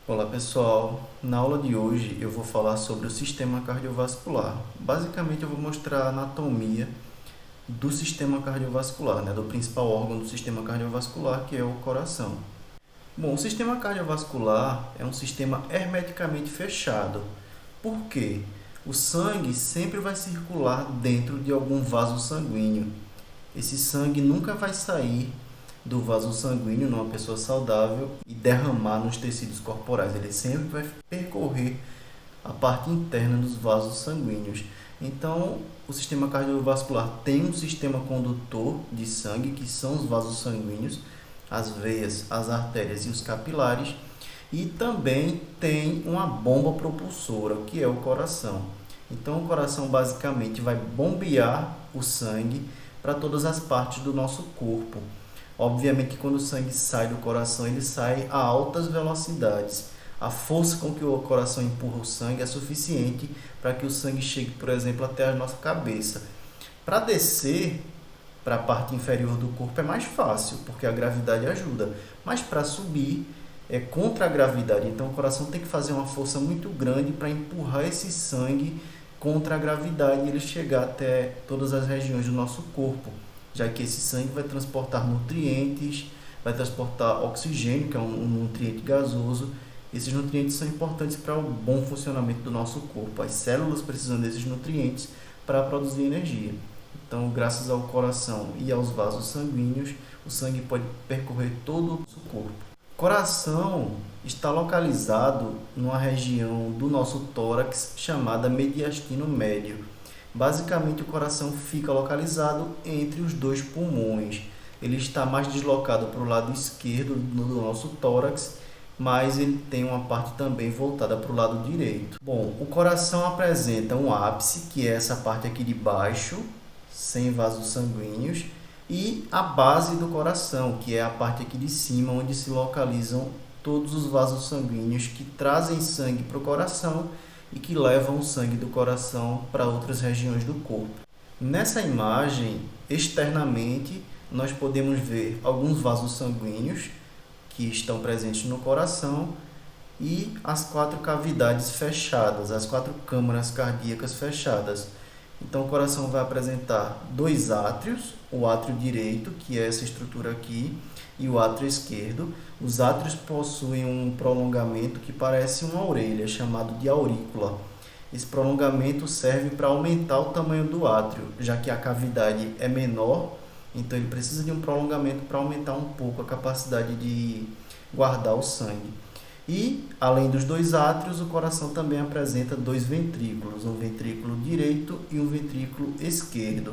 Olá pessoal, na aula de hoje eu vou falar sobre o sistema cardiovascular. Basicamente eu vou mostrar a anatomia do sistema cardiovascular, do principal órgão do sistema cardiovascular, que é o coração. Bom, o sistema cardiovascular é um sistema hermeticamente fechado. Por quê? O sangue sempre vai circular dentro de algum vaso sanguíneo. Esse sangue nunca vai sair do vaso sanguíneo numa pessoa saudável e derramar nos tecidos corporais. Ele sempre vai percorrer a parte interna dos vasos sanguíneos. Então, o sistema cardiovascular tem um sistema condutor de sangue, que são os vasos sanguíneos, as veias, as artérias e os capilares, e também tem uma bomba propulsora, que é o coração. Então, o coração basicamente vai bombear o sangue para todas as partes do nosso corpo. Obviamente que quando o sangue sai do coração, ele sai a altas velocidades. A força com que o coração empurra o sangue é suficiente para que o sangue chegue, por exemplo, até a nossa cabeça. Para descer para a parte inferior do corpo é mais fácil, porque a gravidade ajuda. Mas para subir é contra a gravidade. Então o coração tem que fazer uma força muito grande para empurrar esse sangue contra a gravidade e ele chegar até todas as regiões do nosso corpo, já que esse sangue vai transportar nutrientes, vai transportar oxigênio, que é um nutriente gasoso. Esses nutrientes são importantes para o bom funcionamento do nosso corpo. As células precisam desses nutrientes para produzir energia. Então, graças ao coração e aos vasos sanguíneos, o sangue pode percorrer todo o nosso corpo. O coração está localizado numa região do nosso tórax chamada mediastino médio. Basicamente, o coração fica localizado entre os dois pulmões. Ele está mais deslocado para o lado esquerdo do nosso tórax, mas ele tem uma parte também voltada para o lado direito. Bom, o coração apresenta um ápice, que é essa parte aqui de baixo, sem vasos sanguíneos, e a base do coração, que é a parte aqui de cima, onde se localizam todos os vasos sanguíneos que trazem sangue para o coração e que levam o sangue do coração para outras regiões do corpo. Nessa imagem, externamente, nós podemos ver alguns vasos sanguíneos que estão presentes no coração e as 4 cavidades fechadas, as 4 câmaras cardíacas fechadas. Então o coração vai apresentar 2 átrios, o átrio direito, que é essa estrutura aqui, e o átrio esquerdo. Os átrios possuem um prolongamento que parece uma orelha, chamado de aurícula. Esse prolongamento serve para aumentar o tamanho do átrio, já que a cavidade é menor, então ele precisa de um prolongamento para aumentar um pouco a capacidade de guardar o sangue. E, além dos 2 átrios, o coração também apresenta 2 ventrículos, um ventrículo direito e um ventrículo esquerdo.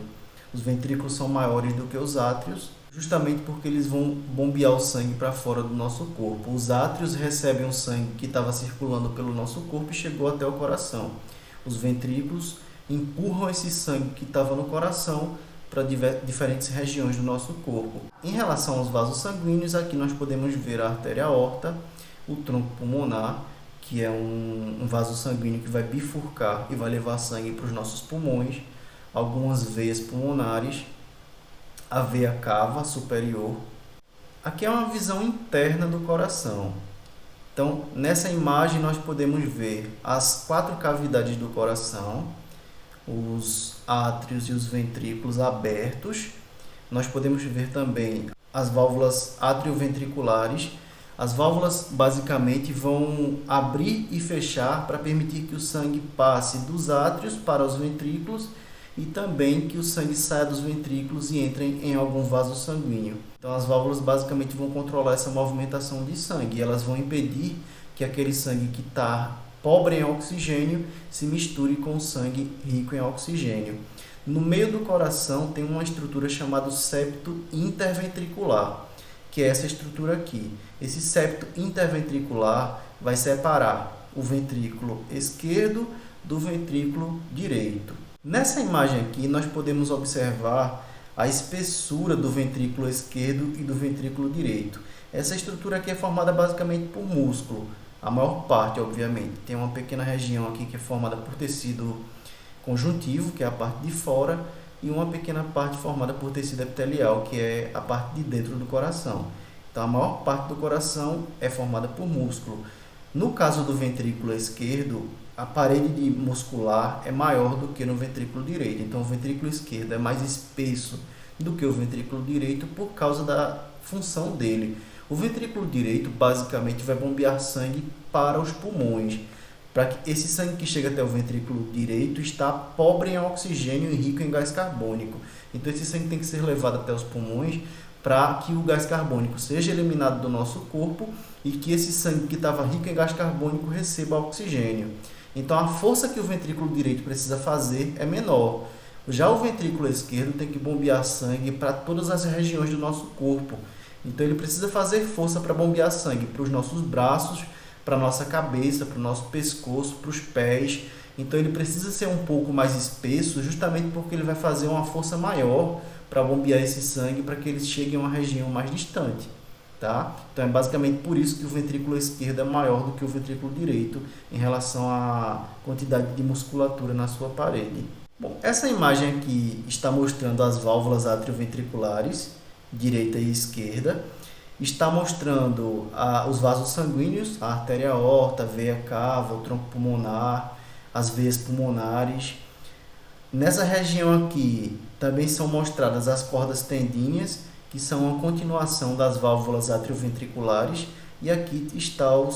Os ventrículos são maiores do que os átrios, justamente porque eles vão bombear o sangue para fora do nosso corpo. Os átrios recebem o sangue que estava circulando pelo nosso corpo e chegou até o coração. Os ventrículos empurram esse sangue que estava no coração para diferentes regiões do nosso corpo. Em relação aos vasos sanguíneos, aqui nós podemos ver a artéria aorta, o tronco pulmonar, que é um vaso sanguíneo que vai bifurcar e vai levar sangue para os nossos pulmões, algumas veias pulmonares, a veia cava superior. Aqui é uma visão interna do coração. Então, nessa imagem nós podemos ver as 4 cavidades do coração, os átrios e os ventrículos abertos. Nós podemos ver também as válvulas atrioventriculares. As válvulas basicamente vão abrir e fechar para permitir que o sangue passe dos átrios para os ventrículos e também que o sangue saia dos ventrículos e entre em algum vaso sanguíneo. Então as válvulas basicamente vão controlar essa movimentação de sangue e elas vão impedir que aquele sangue que está pobre em oxigênio se misture com o sangue rico em oxigênio. No meio do coração tem uma estrutura chamada septo interventricular, que é essa estrutura aqui. Esse septo interventricular vai separar o ventrículo esquerdo do ventrículo direito. Nessa imagem aqui nós podemos observar a espessura do ventrículo esquerdo e do ventrículo direito. Essa estrutura aqui é formada basicamente por músculo, a maior parte, obviamente. Tem uma pequena região aqui que é formada por tecido conjuntivo, que é a parte de fora, e uma pequena parte formada por tecido epitelial, que é a parte de dentro do coração. Então, a maior parte do coração é formada por músculo. No caso do ventrículo esquerdo, a parede muscular é maior do que no ventrículo direito. Então, o ventrículo esquerdo é mais espesso do que o ventrículo direito por causa da função dele. O ventrículo direito, basicamente, vai bombear sangue para os pulmões. Para que esse sangue que chega até o ventrículo direito está pobre em oxigênio e rico em gás carbônico. Então, esse sangue tem que ser levado até os pulmões para que o gás carbônico seja eliminado do nosso corpo e que esse sangue que estava rico em gás carbônico receba oxigênio. Então, a força que o ventrículo direito precisa fazer é menor. Já o ventrículo esquerdo tem que bombear sangue para todas as regiões do nosso corpo. Então, ele precisa fazer força para bombear sangue para os nossos braços, para a nossa cabeça, para o nosso pescoço, para os pés. Então, ele precisa ser um pouco mais espesso, justamente porque ele vai fazer uma força maior para bombear esse sangue para que eles cheguem a uma região mais distante. Tá? Então, é basicamente por isso que o ventrículo esquerdo é maior do que o ventrículo direito em relação à quantidade de musculatura na sua parede. Bom, essa imagem aqui está mostrando as válvulas atrioventriculares, direita e esquerda. Está mostrando os vasos sanguíneos, a artéria aorta, a veia cava, o tronco pulmonar, as veias pulmonares. Nessa região aqui também são mostradas as cordas tendíneas, que são a continuação das válvulas atrioventriculares, e aqui está o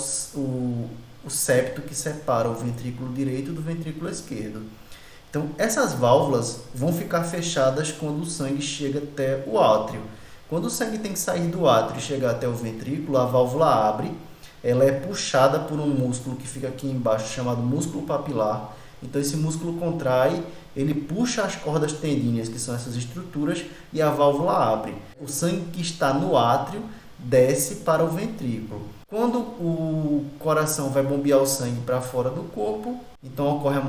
septo que separa o ventrículo direito do ventrículo esquerdo. Então, essas válvulas vão ficar fechadas quando o sangue chega até o átrio. Quando o sangue tem que sair do átrio e chegar até o ventrículo, a válvula abre, ela é puxada por um músculo que fica aqui embaixo, chamado músculo papilar. Então, esse músculo contrai, ele puxa as cordas tendíneas, que são essas estruturas, e a válvula abre. O sangue que está no átrio desce para o ventrículo. Quando o coração vai bombear o sangue para fora do corpo, então ocorre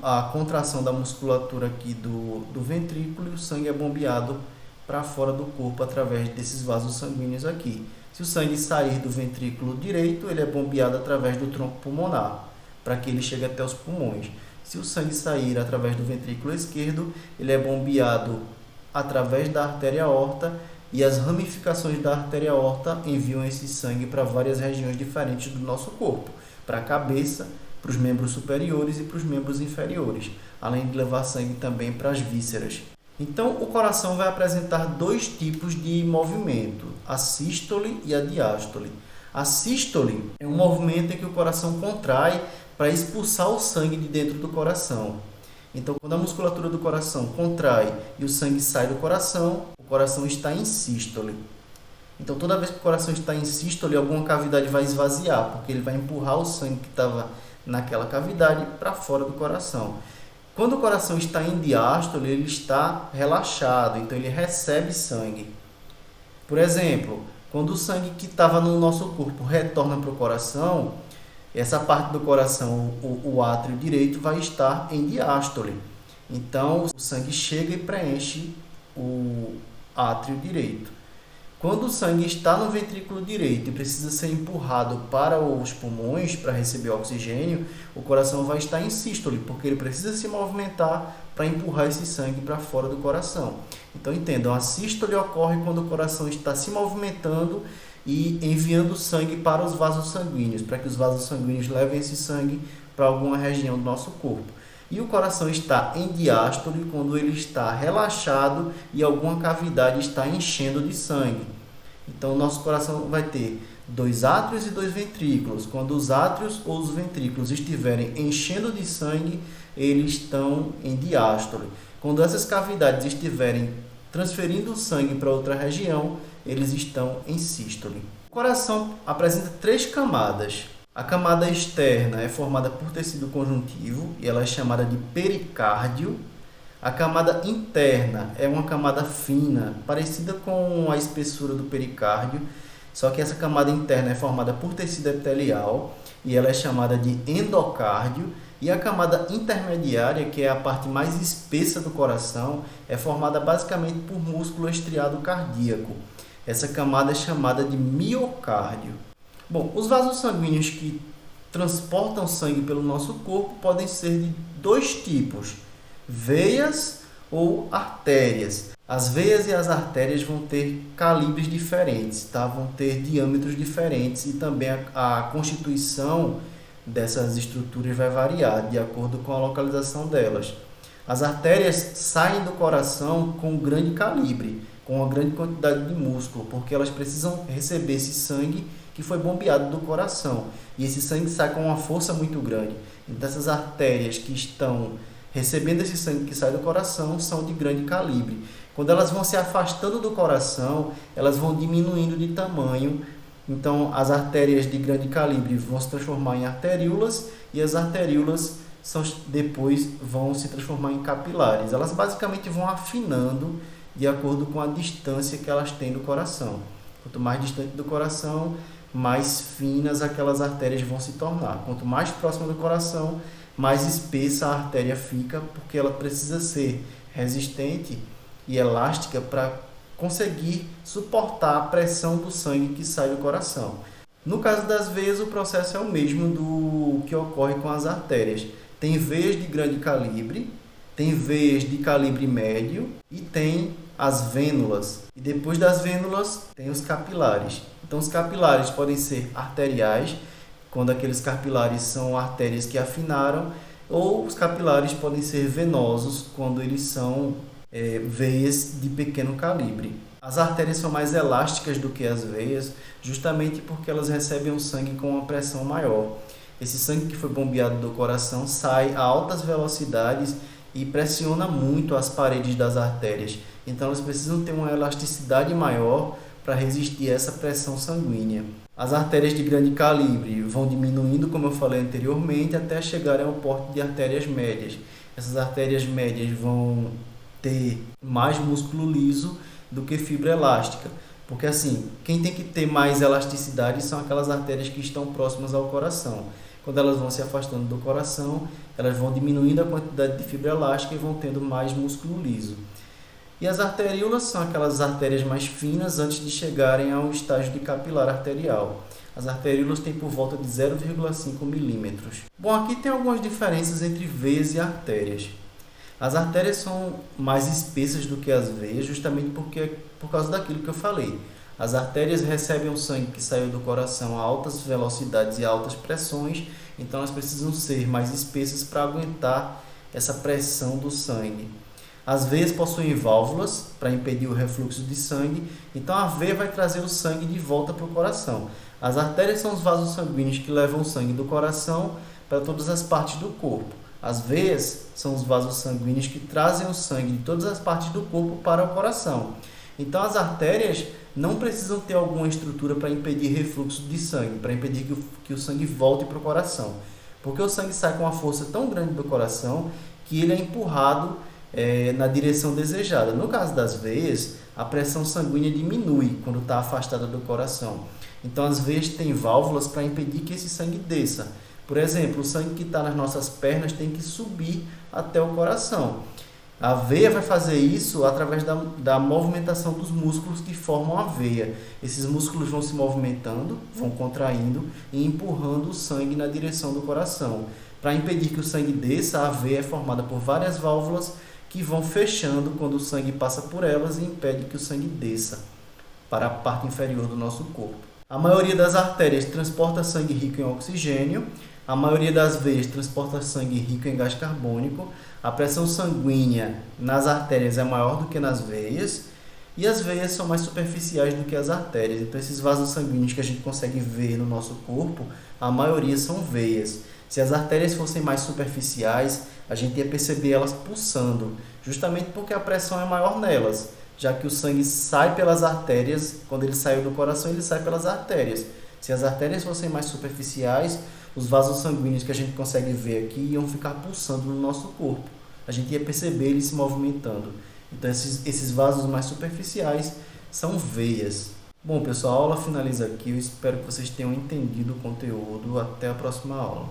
a contração da musculatura aqui do ventrículo e o sangue é bombeado para fora do corpo através desses vasos sanguíneos aqui. Se o sangue sair do ventrículo direito, ele é bombeado através do tronco pulmonar, para que ele chegue até os pulmões. Se o sangue sair através do ventrículo esquerdo, ele é bombeado através da artéria aorta, e as ramificações da artéria aorta enviam esse sangue para várias regiões diferentes do nosso corpo, para a cabeça, para os membros superiores e para os membros inferiores, além de levar sangue também para as vísceras. Então, o coração vai apresentar dois tipos de movimento, a sístole e a diástole. A sístole é um movimento em que o coração contrai para expulsar o sangue de dentro do coração. Então, quando a musculatura do coração contrai e o sangue sai do coração, o coração está em sístole. Então, toda vez que o coração está em sístole, alguma cavidade vai esvaziar, porque ele vai empurrar o sangue que estava naquela cavidade para fora do coração. Quando o coração está em diástole, ele está relaxado, então ele recebe sangue. Por exemplo, quando o sangue que estava no nosso corpo retorna para o coração, essa parte do coração, o átrio direito, vai estar em diástole. Então, o sangue chega e preenche o átrio direito. Quando o sangue está no ventrículo direito e precisa ser empurrado para os pulmões para receber oxigênio, o coração vai estar em sístole, porque ele precisa se movimentar para empurrar esse sangue para fora do coração. Então, entendam, a sístole ocorre quando o coração está se movimentando e enviando sangue para os vasos sanguíneos, para que os vasos sanguíneos levem esse sangue para alguma região do nosso corpo. E o coração está em diástole quando ele está relaxado e alguma cavidade está enchendo de sangue. Então, o nosso coração vai ter dois átrios e dois ventrículos. Quando os átrios ou os ventrículos estiverem enchendo de sangue, eles estão em diástole. Quando essas cavidades estiverem transferindo o sangue para outra região, eles estão em sístole. O coração apresenta três camadas. A camada externa é formada por tecido conjuntivo e ela é chamada de pericárdio. A camada interna é uma camada fina, parecida com a espessura do pericárdio, só que essa camada interna é formada por tecido epitelial e ela é chamada de endocárdio. E a camada intermediária, que é a parte mais espessa do coração, é formada basicamente por músculo estriado cardíaco. Essa camada é chamada de miocárdio. Bom, os vasos sanguíneos que transportam sangue pelo nosso corpo podem ser de dois tipos: veias ou artérias. As veias e as artérias vão ter calibres diferentes, tá? Vão ter diâmetros diferentes e também a constituição dessas estruturas vai variar de acordo com a localização delas. As artérias saem do coração com grande calibre, com uma grande quantidade de músculo, porque elas precisam receber esse sangue que foi bombeado do coração. E esse sangue sai com uma força muito grande. Então essas artérias que estão recebendo esse sangue que sai do coração são de grande calibre. Quando elas vão se afastando do coração, elas vão diminuindo de tamanho. Então as artérias de grande calibre vão se transformar em arteríolas e as arteríolas depois vão se transformar em capilares. Elas basicamente vão afinando de acordo com a distância que elas têm do coração. Quanto mais distante do coração, mais finas aquelas artérias vão se tornar. Quanto mais próxima do coração, mais espessa a artéria fica, porque ela precisa ser resistente e elástica para conseguir suportar a pressão do sangue que sai do coração. No caso das veias, o processo é o mesmo do que ocorre com as artérias. Tem veias de grande calibre, tem veias de calibre médio e tem as vênulas. E depois das vênulas, tem os capilares. Então, os capilares podem ser arteriais, quando aqueles capilares são artérias que afinaram, ou os capilares podem ser venosos, quando eles são veias de pequeno calibre. As artérias são mais elásticas do que as veias, justamente porque elas recebem um sangue com uma pressão maior. Esse sangue que foi bombeado do coração sai a altas velocidades e pressiona muito as paredes das artérias. Então elas precisam ter uma elasticidade maior para resistir a essa pressão sanguínea. As artérias de grande calibre vão diminuindo, como eu falei anteriormente, até chegarem ao porte de artérias médias. Essas artérias médias vão ter mais músculo liso do que fibra elástica. Porque assim, quem tem que ter mais elasticidade são aquelas artérias que estão próximas ao coração. Quando elas vão se afastando do coração, elas vão diminuindo a quantidade de fibra elástica e vão tendo mais músculo liso. E as arteríolas são aquelas artérias mais finas antes de chegarem ao estágio de capilar arterial. As arteríolas têm por volta de 0,5 milímetros. Bom, aqui tem algumas diferenças entre veias e artérias. As artérias são mais espessas do que as veias, justamente por causa daquilo que eu falei. As artérias recebem o sangue que saiu do coração a altas velocidades e altas pressões, então elas precisam ser mais espessas para aguentar essa pressão do sangue. As veias possuem válvulas para impedir o refluxo de sangue, então a veia vai trazer o sangue de volta para o coração. As artérias são os vasos sanguíneos que levam o sangue do coração para todas as partes do corpo. As veias são os vasos sanguíneos que trazem o sangue de todas as partes do corpo para o coração. Então as artérias não precisam ter alguma estrutura para impedir refluxo de sangue, para impedir que o sangue volte para o coração. Porque o sangue sai com uma força tão grande do coração que ele é empurrado na direção desejada. No caso das veias, a pressão sanguínea diminui quando está afastada do coração. Então as veias têm válvulas para impedir que esse sangue desça. Por exemplo, o sangue que está nas nossas pernas tem que subir até o coração. A veia vai fazer isso através da movimentação dos músculos que formam a veia. Esses músculos vão se movimentando, vão contraindo e empurrando o sangue na direção do coração. Para impedir que o sangue desça, a veia é formada por várias válvulas que vão fechando quando o sangue passa por elas e impede que o sangue desça para a parte inferior do nosso corpo. A maioria das artérias transporta sangue rico em oxigênio, a maioria das veias transporta sangue rico em gás carbônico, a pressão sanguínea nas artérias é maior do que nas veias e as veias são mais superficiais do que as artérias. Então esses vasos sanguíneos que a gente consegue ver no nosso corpo, a maioria são veias. Se as artérias fossem mais superficiais, a gente ia perceber elas pulsando, justamente porque a pressão é maior nelas, já que o sangue sai pelas artérias, quando ele saiu do coração, ele sai pelas artérias. Se as artérias fossem mais superficiais, os vasos sanguíneos que a gente consegue ver aqui iam ficar pulsando no nosso corpo. A gente ia perceber eles se movimentando. Então, esses vasos mais superficiais são veias. Bom, pessoal, a aula finaliza aqui. Eu espero que vocês tenham entendido o conteúdo. Até a próxima aula.